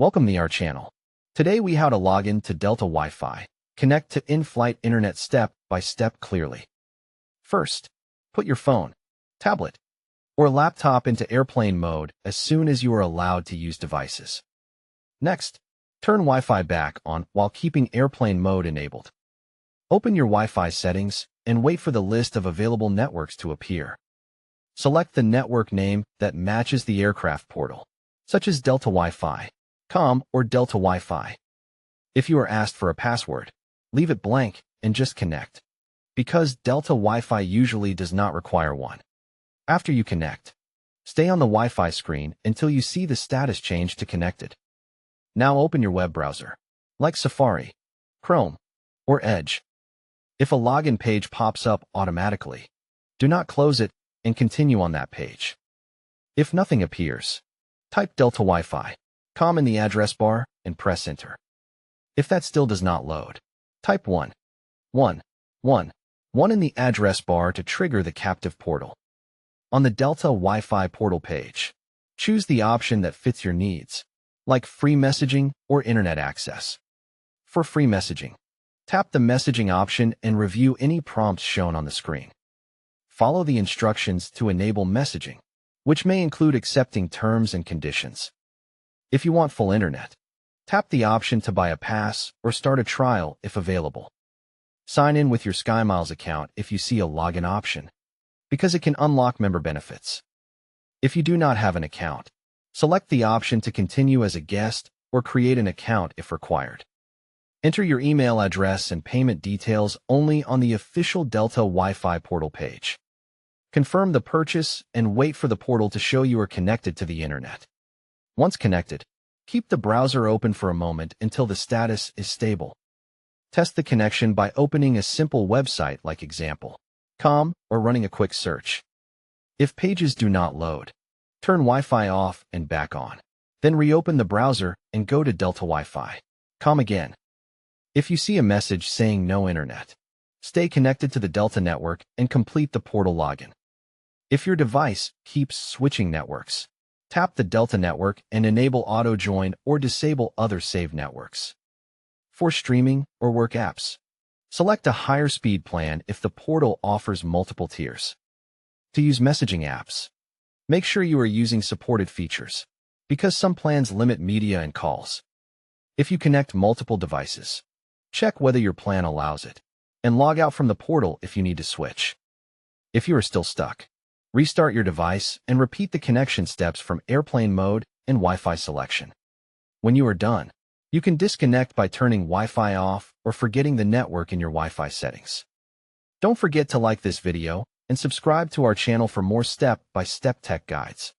Welcome to our channel. Today we how to log in to Delta Wi-Fi. Connect to in-flight internet step by step clearly. First, put your phone, tablet, or laptop into airplane mode as soon as you are allowed to use devices. Next, turn Wi-Fi back on while keeping airplane mode enabled. Open your Wi-Fi settings and wait for the list of available networks to appear. Select the network name that matches the aircraft portal, such as Delta Wi-Fi, Com, or Delta Wi-Fi. If you are asked for a password, leave it blank and just connect, because Delta Wi-Fi usually does not require one. After you connect, stay on the Wi-Fi screen until you see the status change to connected. Now open your web browser, like Safari, Chrome, or Edge. If a login page pops up automatically, do not close it and continue on that page. If nothing appears, type Delta Wi-Fi, Com in the address bar and press enter. If that still does not load, type 111 in the address bar to trigger the captive portal. On the Delta Wi-Fi portal page, choose the option that fits your needs, like free messaging or internet access. For free messaging, tap the messaging option and review any prompts shown on the screen. Follow the instructions to enable messaging, which may include accepting terms and conditions. If you want full internet, tap the option to buy a pass or start a trial if available. Sign in with your SkyMiles account if you see a login option, because it can unlock member benefits. If you do not have an account, select the option to continue as a guest or create an account if required. Enter your email address and payment details only on the official Delta Wi-Fi portal page. Confirm the purchase and wait for the portal to show you are connected to the internet. Once connected, keep the browser open for a moment until the status is stable. Test the connection by opening a simple website like example.com or running a quick search. If pages do not load, turn Wi-Fi off and back on. Then reopen the browser and go to Delta Wi-Fi.com again. If you see a message saying no internet, stay connected to the Delta network and complete the portal login. If your device keeps switching networks, tap the Delta network and enable auto-join or disable other saved networks. For streaming or work apps, select a higher speed plan if the portal offers multiple tiers. To use messaging apps, make sure you are using supported features, because some plans limit media and calls. If you connect multiple devices, check whether your plan allows it, and log out from the portal if you need to switch. If you are still stuck, restart your device and repeat the connection steps from airplane mode and Wi-Fi selection. When you are done, you can disconnect by turning Wi-Fi off or forgetting the network in your Wi-Fi settings. Don't forget to like this video and subscribe to our channel for more step-by-step tech guides.